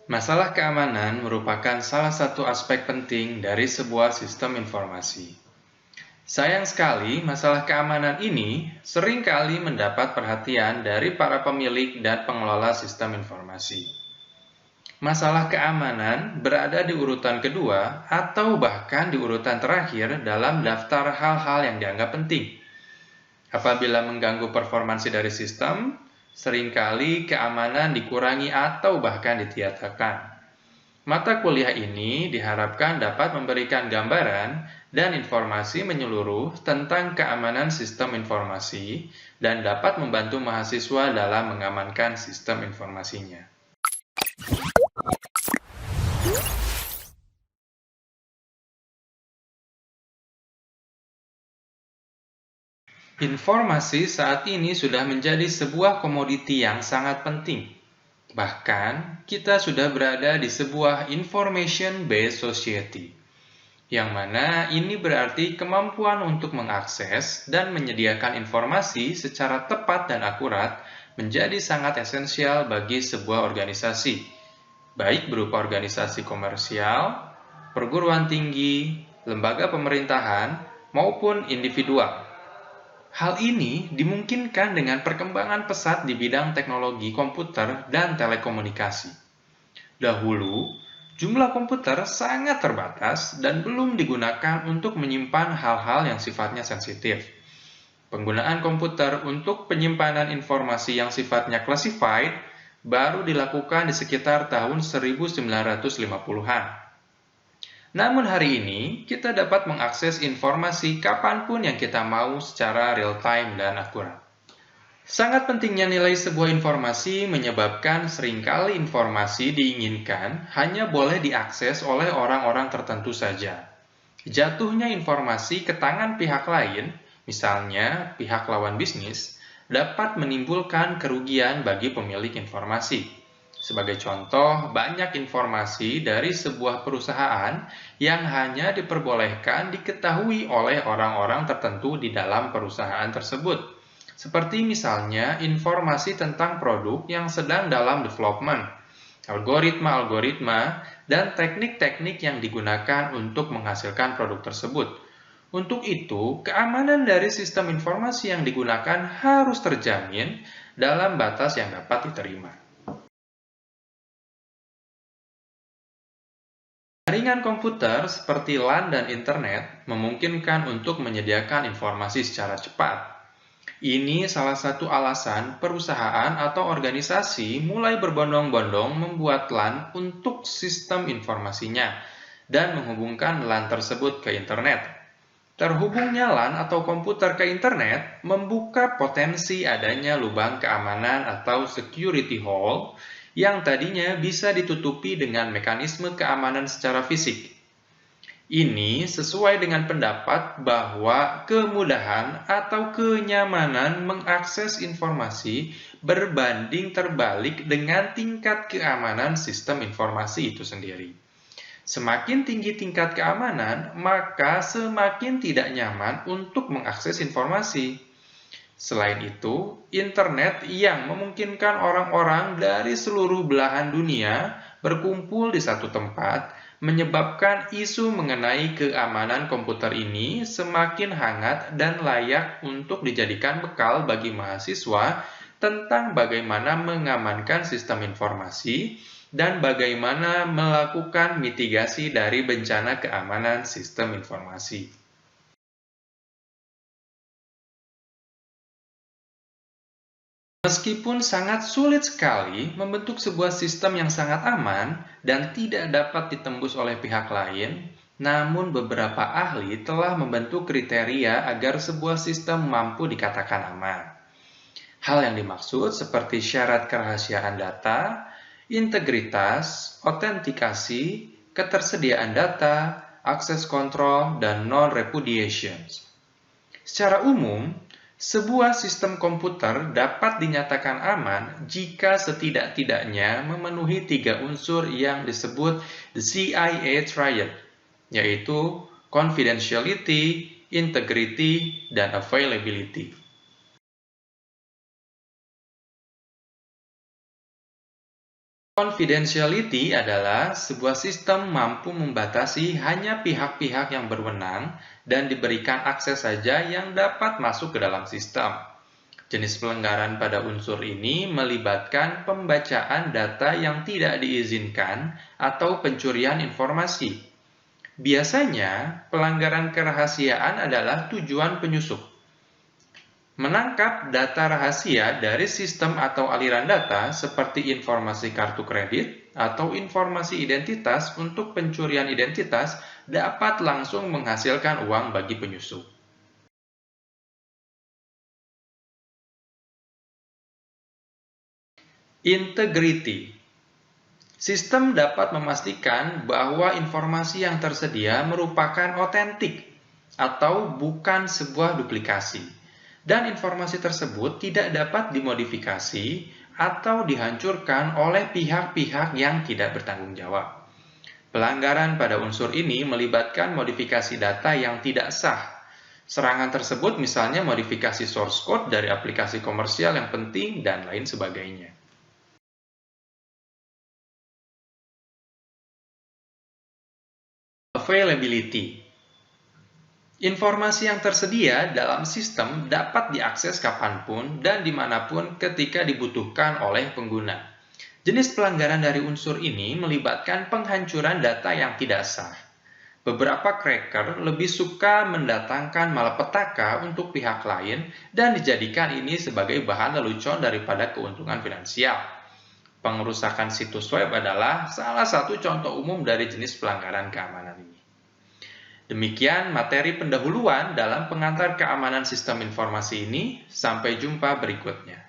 Masalah keamanan merupakan salah satu aspek penting dari sebuah sistem informasi. Sayang sekali, masalah keamanan ini seringkali mendapat perhatian dari para pemilik dan pengelola sistem informasi. Masalah keamanan berada di urutan kedua atau bahkan di urutan terakhir dalam daftar hal-hal yang dianggap penting. Apabila mengganggu performansi dari sistem, seringkali keamanan dikurangi atau bahkan ditiadakan. Mata kuliah ini diharapkan dapat memberikan gambaran dan informasi menyeluruh tentang keamanan sistem informasi dan dapat membantu mahasiswa dalam mengamankan sistem informasinya. Informasi saat ini sudah menjadi sebuah komoditi yang sangat penting. Bahkan, kita sudah berada di sebuah information-based society, yang mana ini berarti kemampuan untuk mengakses dan menyediakan informasi secara tepat dan akurat menjadi sangat esensial bagi sebuah organisasi, baik berupa organisasi komersial, perguruan tinggi, lembaga pemerintahan, maupun individual. Hal ini dimungkinkan dengan perkembangan pesat di bidang teknologi komputer dan telekomunikasi. Dahulu, jumlah komputer sangat terbatas dan belum digunakan untuk menyimpan hal-hal yang sifatnya sensitif. Penggunaan komputer untuk penyimpanan informasi yang sifatnya classified baru dilakukan di sekitar tahun 1950-an. Namun hari ini, kita dapat mengakses informasi kapanpun yang kita mau secara real-time dan akurat. Sangat pentingnya nilai sebuah informasi menyebabkan seringkali informasi diinginkan hanya boleh diakses oleh orang-orang tertentu saja. Jatuhnya informasi ke tangan pihak lain, misalnya pihak lawan bisnis, dapat menimbulkan kerugian bagi pemilik informasi. Sebagai contoh, banyak informasi dari sebuah perusahaan yang hanya diperbolehkan diketahui oleh orang-orang tertentu di dalam perusahaan tersebut. Seperti misalnya informasi tentang produk yang sedang dalam development, algoritma-algoritma, dan teknik-teknik yang digunakan untuk menghasilkan produk tersebut. Untuk itu, keamanan dari sistem informasi yang digunakan harus terjamin dalam batas yang dapat diterima. Jaringan komputer seperti LAN dan internet memungkinkan untuk menyediakan informasi secara cepat. Ini salah satu alasan perusahaan atau organisasi mulai berbondong-bondong membuat LAN untuk sistem informasinya dan menghubungkan LAN tersebut ke internet. Terhubungnya LAN atau komputer ke internet membuka potensi adanya lubang keamanan atau security hole yang tadinya bisa ditutupi dengan mekanisme keamanan secara fisik. Ini sesuai dengan pendapat bahwa kemudahan atau kenyamanan mengakses informasi berbanding terbalik dengan tingkat keamanan sistem informasi itu sendiri. Semakin tinggi tingkat keamanan, maka semakin tidak nyaman untuk mengakses informasi. Selain itu, internet yang memungkinkan orang-orang dari seluruh belahan dunia berkumpul di satu tempat menyebabkan isu mengenai keamanan komputer ini semakin hangat dan layak untuk dijadikan bekal bagi mahasiswa tentang bagaimana mengamankan sistem informasi dan bagaimana melakukan mitigasi dari bencana keamanan sistem informasi. Meskipun sangat sulit sekali membentuk sebuah sistem yang sangat aman dan tidak dapat ditembus oleh pihak lain, namun beberapa ahli telah membentuk kriteria agar sebuah sistem mampu dikatakan aman. Hal yang dimaksud seperti syarat kerahasiaan data, integritas, autentikasi, ketersediaan data, akses kontrol, dan non-repudiation. Secara umum, sebuah sistem komputer dapat dinyatakan aman jika setidak-tidaknya memenuhi 3 unsur yang disebut CIA Triad, yaitu confidentiality, integrity, dan availability. Confidentiality adalah sebuah sistem mampu membatasi hanya pihak-pihak yang berwenang dan diberikan akses saja yang dapat masuk ke dalam sistem. Jenis pelanggaran pada unsur ini melibatkan pembacaan data yang tidak diizinkan atau pencurian informasi. Biasanya, pelanggaran kerahasiaan adalah tujuan penyusup. Menangkap data rahasia dari sistem atau aliran data seperti informasi kartu kredit atau informasi identitas untuk pencurian identitas dapat langsung menghasilkan uang bagi penyusup. Integrity. Sistem dapat memastikan bahwa informasi yang tersedia merupakan otentik atau bukan sebuah duplikasi, dan informasi tersebut tidak dapat dimodifikasi atau dihancurkan oleh pihak-pihak yang tidak bertanggung jawab. Pelanggaran pada unsur ini melibatkan modifikasi data yang tidak sah. Serangan tersebut misalnya modifikasi source code dari aplikasi komersial yang penting dan lain sebagainya. Availability. Informasi yang tersedia dalam sistem dapat diakses kapanpun dan dimanapun ketika dibutuhkan oleh pengguna. Jenis pelanggaran dari unsur ini melibatkan penghancuran data yang tidak sah. Beberapa cracker lebih suka mendatangkan malapetaka untuk pihak lain dan dijadikan ini sebagai bahan lelucon daripada keuntungan finansial. Pengerusakan situs web adalah salah satu contoh umum dari jenis pelanggaran keamanan ini. Demikian materi pendahuluan dalam pengantar keamanan sistem informasi ini. Sampai jumpa berikutnya.